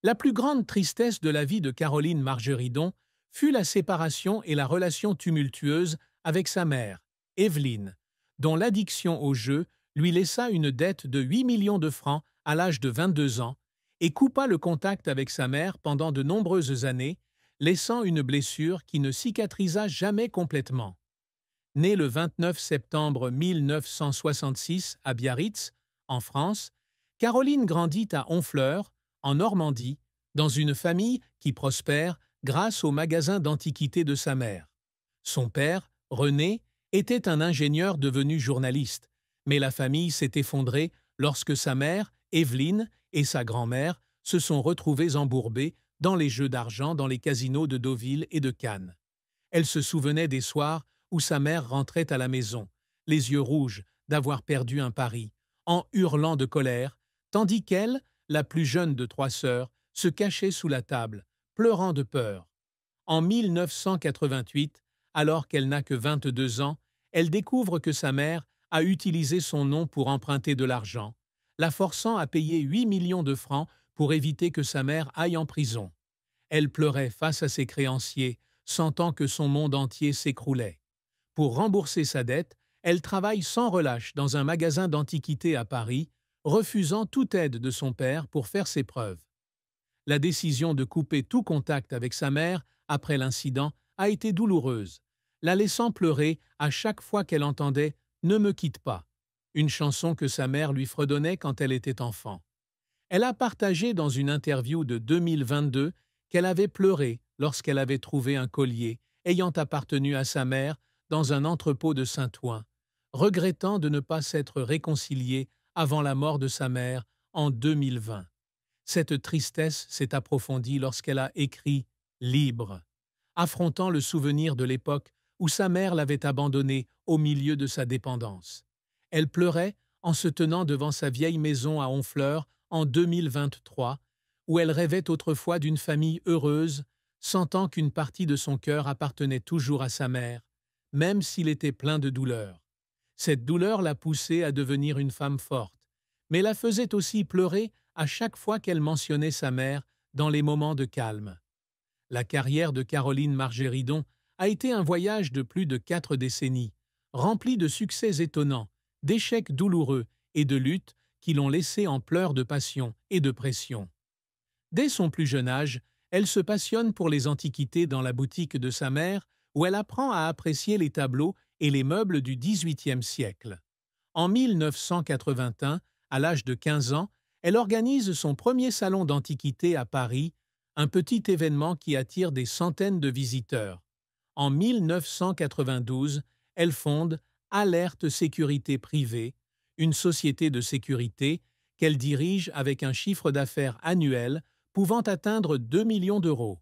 La plus grande tristesse de la vie de Caroline Margeridon fut la séparation et la relation tumultueuse avec sa mère, Evelyne, dont l'addiction au jeu lui laissa une dette de 8 millions de francs à l'âge de 22 ans et coupa le contact avec sa mère pendant de nombreuses années, laissant une blessure qui ne cicatrisa jamais complètement. Née le 29 septembre 1966 à Biarritz, en France, Caroline grandit à Honfleur, en Normandie, dans une famille qui prospère grâce au magasin d'antiquités de sa mère. Son père, René, était un ingénieur devenu journaliste, mais la famille s'est effondrée lorsque sa mère, Evelyne, et sa grand-mère se sont retrouvées embourbées dans les jeux d'argent dans les casinos de Deauville et de Cannes. Elle se souvenait des soirs où sa mère rentrait à la maison, les yeux rouges d'avoir perdu un pari, en hurlant de colère, tandis qu'elle, la plus jeune de trois sœurs, se cachait sous la table, pleurant de peur. En 1988, alors qu'elle n'a que 22 ans, elle découvre que sa mère a utilisé son nom pour emprunter de l'argent, la forçant à payer 8 millions de francs pour éviter que sa mère aille en prison. Elle pleurait face à ses créanciers, sentant que son monde entier s'écroulait. Pour rembourser sa dette, elle travaille sans relâche dans un magasin d'antiquités à Paris, refusant toute aide de son père pour faire ses preuves. La décision de couper tout contact avec sa mère après l'incident a été douloureuse, la laissant pleurer à chaque fois qu'elle entendait « Ne me quitte pas », une chanson que sa mère lui fredonnait quand elle était enfant. Elle a partagé dans une interview de 2022 qu'elle avait pleuré lorsqu'elle avait trouvé un collier ayant appartenu à sa mère dans un entrepôt de Saint-Ouen, regrettant de ne pas s'être réconciliée avant la mort de sa mère en 2020. Cette tristesse s'est approfondie lorsqu'elle a écrit « Libre », affrontant le souvenir de l'époque où sa mère l'avait abandonnée au milieu de sa dépendance. Elle pleurait en se tenant devant sa vieille maison à Honfleur en 2023, où elle rêvait autrefois d'une famille heureuse, sentant qu'une partie de son cœur appartenait toujours à sa mère, même s'il était plein de douleur. Cette douleur l'a poussée à devenir une femme forte, mais la faisait aussi pleurer à chaque fois qu'elle mentionnait sa mère dans les moments de calme. La carrière de Caroline Margeridon a été un voyage de plus de 4 décennies, rempli de succès étonnants, d'échecs douloureux et de luttes qui l'ont laissée en pleurs de passion et de pression. Dès son plus jeune âge, elle se passionne pour les antiquités dans la boutique de sa mère, où elle apprend à apprécier les tableaux et les meubles du XVIIIe siècle. En 1981, à l'âge de 15 ans, elle organise son premier salon d'antiquités à Paris, un petit événement qui attire des centaines de visiteurs. En 1992, elle fonde Alerte Sécurité Privée, une société de sécurité qu'elle dirige avec un chiffre d'affaires annuel pouvant atteindre 2 millions d'euros.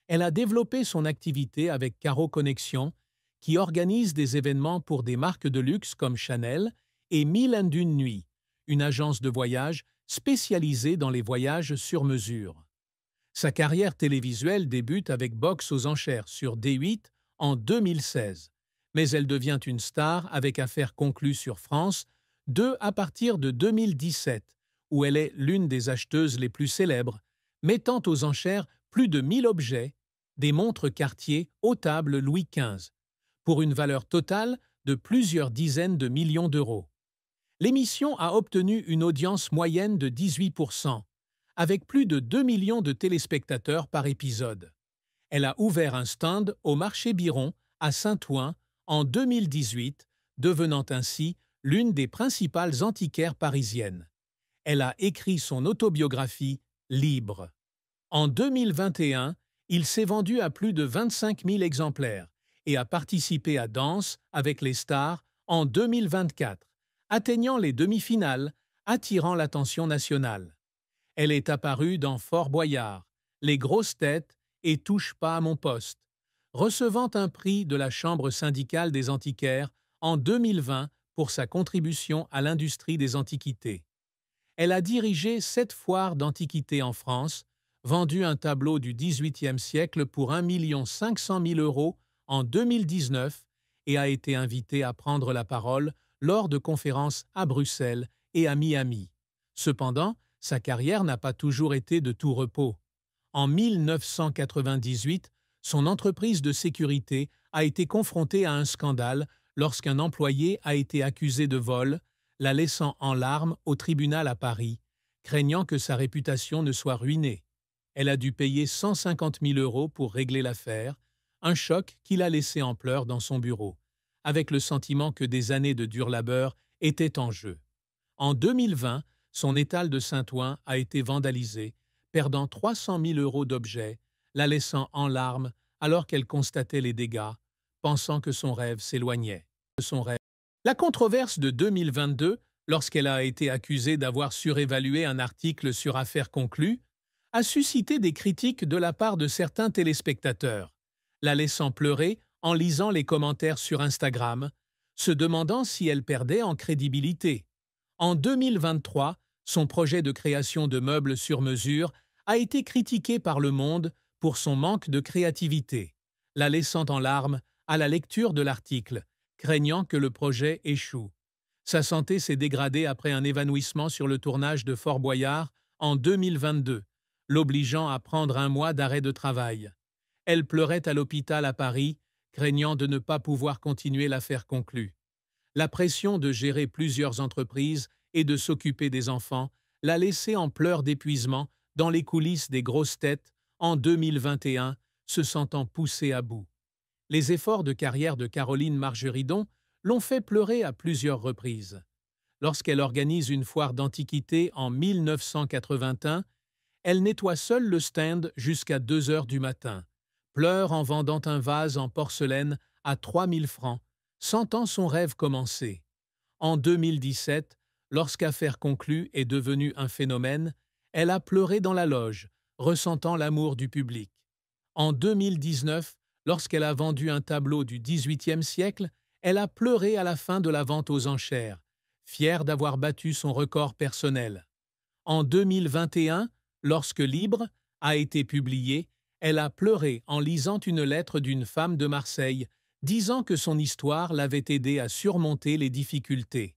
Elle a développé son activité avec Caro Connexion, qui organise des événements pour des marques de luxe comme Chanel et 1001 Nuits, une agence de voyage spécialisée dans les voyages sur mesure. Sa carrière télévisuelle débute avec Box aux enchères sur D8 en 2016, mais elle devient une star avec Affaires conclues sur France 2 à partir de 2017, où elle est l'une des acheteuses les plus célèbres, mettant aux enchères plus de 1000 objets, des montres Cartier aux tables Louis XV, pour une valeur totale de plusieurs dizaines de millions d'euros. L'émission a obtenu une audience moyenne de 18%, avec plus de 2 millions de téléspectateurs par épisode. Elle a ouvert un stand au marché Biron à Saint-Ouen en 2018, devenant ainsi l'une des principales antiquaires parisiennes. Elle a écrit son autobiographie « Libre ». En 2021, il s'est vendu à plus de 25 000 exemplaires et a participé à Danse avec les stars en 2024, atteignant les demi-finales, attirant l'attention nationale. Elle est apparue dans Fort Boyard, Les grosses têtes et Touche pas à mon poste, recevant un prix de la Chambre syndicale des antiquaires en 2020 pour sa contribution à l'industrie des antiquités. Elle a dirigé 7 foires d'antiquités en France, vendu un tableau du XVIIIe siècle pour 1 500 000 € en 2019 et a été invitée à prendre la parole lors de conférences à Bruxelles et à Miami. Cependant, sa carrière n'a pas toujours été de tout repos. En 1998, son entreprise de sécurité a été confrontée à un scandale lorsqu'un employé a été accusé de vol, la laissant en larmes au tribunal à Paris, craignant que sa réputation ne soit ruinée. Elle a dû payer 150 000 € pour régler l'affaire, un choc qui l'a laissée en pleurs dans son bureau, avec le sentiment que des années de dur labeur étaient en jeu. En 2020, son étal de Saint-Ouen a été vandalisé, perdant 300 000 € d'objets, la laissant en larmes alors qu'elle constatait les dégâts, pensant que son rêve s'éloignait. La controverse de 2022, lorsqu'elle a été accusée d'avoir surévalué un article sur Affaires conclues, a suscité des critiques de la part de certains téléspectateurs, la laissant pleurer en lisant les commentaires sur Instagram, se demandant si elle perdait en crédibilité. En 2023, son projet de création de meubles sur mesure a été critiqué par Le Monde pour son manque de créativité, la laissant en larmes à la lecture de l'article, craignant que le projet échoue. Sa santé s'est dégradée après un évanouissement sur le tournage de Fort Boyard en 2022, l'obligeant à prendre un mois d'arrêt de travail. Elle pleurait à l'hôpital à Paris, craignant de ne pas pouvoir continuer l'affaire conclue. La pression de gérer plusieurs entreprises et de s'occuper des enfants l'a laissée en pleurs d'épuisement dans les coulisses des grosses têtes en 2021, se sentant poussée à bout. Les efforts de carrière de Caroline Margeridon l'ont fait pleurer à plusieurs reprises. Lorsqu'elle organise une foire d'antiquités en 1981, elle nettoie seule le stand jusqu'à 2 heures du matin, pleure en vendant un vase en porcelaine à 3 000 francs, sentant son rêve commencer. En 2017, lorsqu'Affaires conclues est devenu un phénomène, elle a pleuré dans la loge, ressentant l'amour du public. En 2019, lorsqu'elle a vendu un tableau du XVIIIe siècle, elle a pleuré à la fin de la vente aux enchères, fière d'avoir battu son record personnel. En 2021, lorsque Libre a été publié, elle a pleuré en lisant une lettre d'une femme de Marseille, disant que son histoire l'avait aidée à surmonter les difficultés.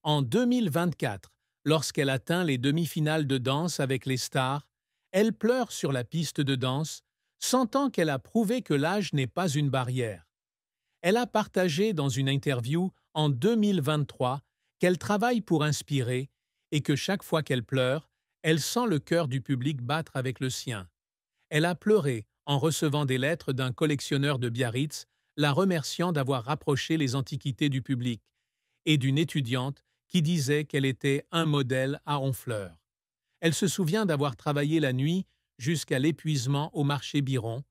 En 2024, lorsqu'elle atteint les demi-finales de danse avec les stars, elle pleure sur la piste de danse, sentant qu'elle a prouvé que l'âge n'est pas une barrière. Elle a partagé dans une interview en 2023 qu'elle travaille pour inspirer et que chaque fois qu'elle pleure, elle sent le cœur du public battre avec le sien. Elle a pleuré en recevant des lettres d'un collectionneur de Biarritz la remerciant d'avoir rapproché les antiquités du public et d'une étudiante qui disait qu'elle était un modèle à Honfleur. Elle se souvient d'avoir travaillé la nuit jusqu'à l'épuisement au marché Biron,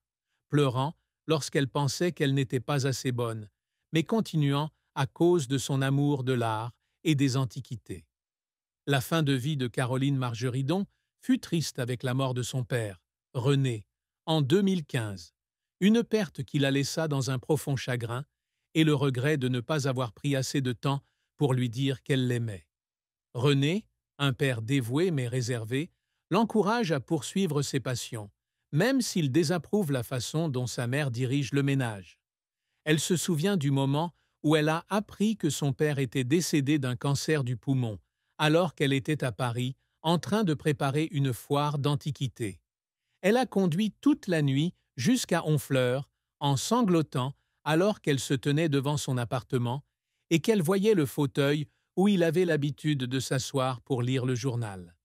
pleurant lorsqu'elle pensait qu'elle n'était pas assez bonne, mais continuant à cause de son amour de l'art et des antiquités. La fin de vie de Caroline Margeridon fut triste avec la mort de son père, René, en 2015, une perte qui la laissa dans un profond chagrin et le regret de ne pas avoir pris assez de temps pour lui dire qu'elle l'aimait. René, un père dévoué mais réservé, l'encourage à poursuivre ses passions, même s'il désapprouve la façon dont sa mère dirige le ménage. Elle se souvient du moment où elle a appris que son père était décédé d'un cancer du poumon, alors qu'elle était à Paris en train de préparer une foire d'antiquités. Elle a conduit toute la nuit jusqu'à Honfleur, en sanglotant alors qu'elle se tenait devant son appartement et qu'elle voyait le fauteuil où il avait l'habitude de s'asseoir pour lire le journal.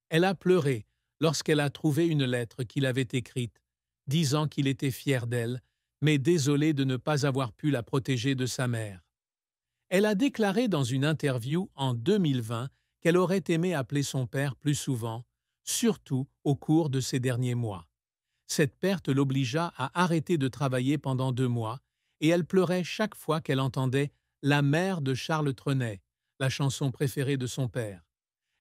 Elle a pleuré lorsqu'elle a trouvé une lettre qu'il avait écrite, disant qu'il était fier d'elle, mais désolé de ne pas avoir pu la protéger de sa mère. Elle a déclaré dans une interview en 2020 qu'elle aurait aimé appeler son père plus souvent, surtout au cours de ces derniers mois. Cette perte l'obligea à arrêter de travailler pendant 2 mois et elle pleurait chaque fois qu'elle entendait « La mère de Charles Trenet », la chanson préférée de son père.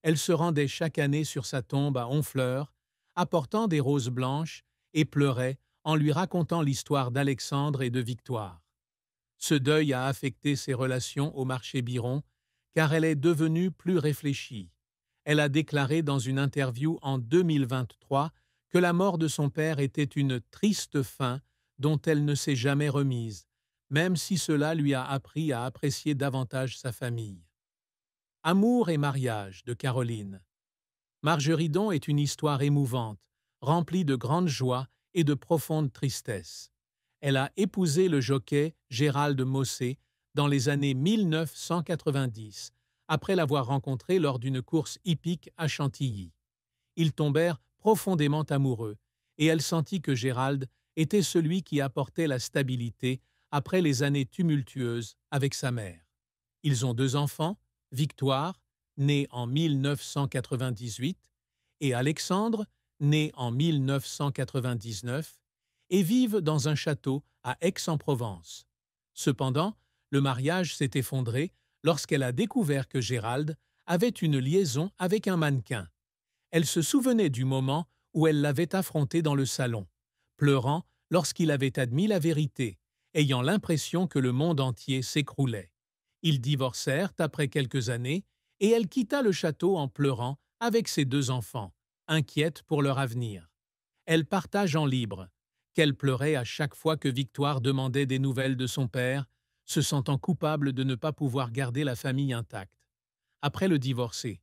Elle se rendait chaque année sur sa tombe à Honfleur, apportant des roses blanches et pleurait en lui racontant l'histoire d'Alexandre et de Victoire. Ce deuil a affecté ses relations au marché Biron, car elle est devenue plus réfléchie. Elle a déclaré dans une interview en 2023 que la mort de son père était une triste fin dont elle ne s'est jamais remise, même si cela lui a appris à apprécier davantage sa famille. Amour et mariage de Caroline. Margeridon est une histoire émouvante, remplie de grande joie et de profonde tristesse. Elle a épousé le jockey Gérald Mossé dans les années 1990, après l'avoir rencontré lors d'une course hippique à Chantilly. Ils tombèrent profondément amoureux, et elle sentit que Gérald était celui qui apportait la stabilité après les années tumultueuses avec sa mère. Ils ont 2 enfants, Victoire, née en 1998, et Alexandre, né en 1999, et vivent dans un château à Aix-en-Provence. Cependant, le mariage s'est effondré lorsqu'elle a découvert que Gérald avait une liaison avec un mannequin. Elle se souvenait du moment où elle l'avait affronté dans le salon, pleurant lorsqu'il avait admis la vérité, ayant l'impression que le monde entier s'écroulait. Ils divorcèrent après quelques années et elle quitta le château en pleurant avec ses 2 enfants, inquiète pour leur avenir. Elle partage en libre, qu'elle pleurait à chaque fois que Victoire demandait des nouvelles de son père, se sentant coupable de ne pas pouvoir garder la famille intacte. Après le divorcer,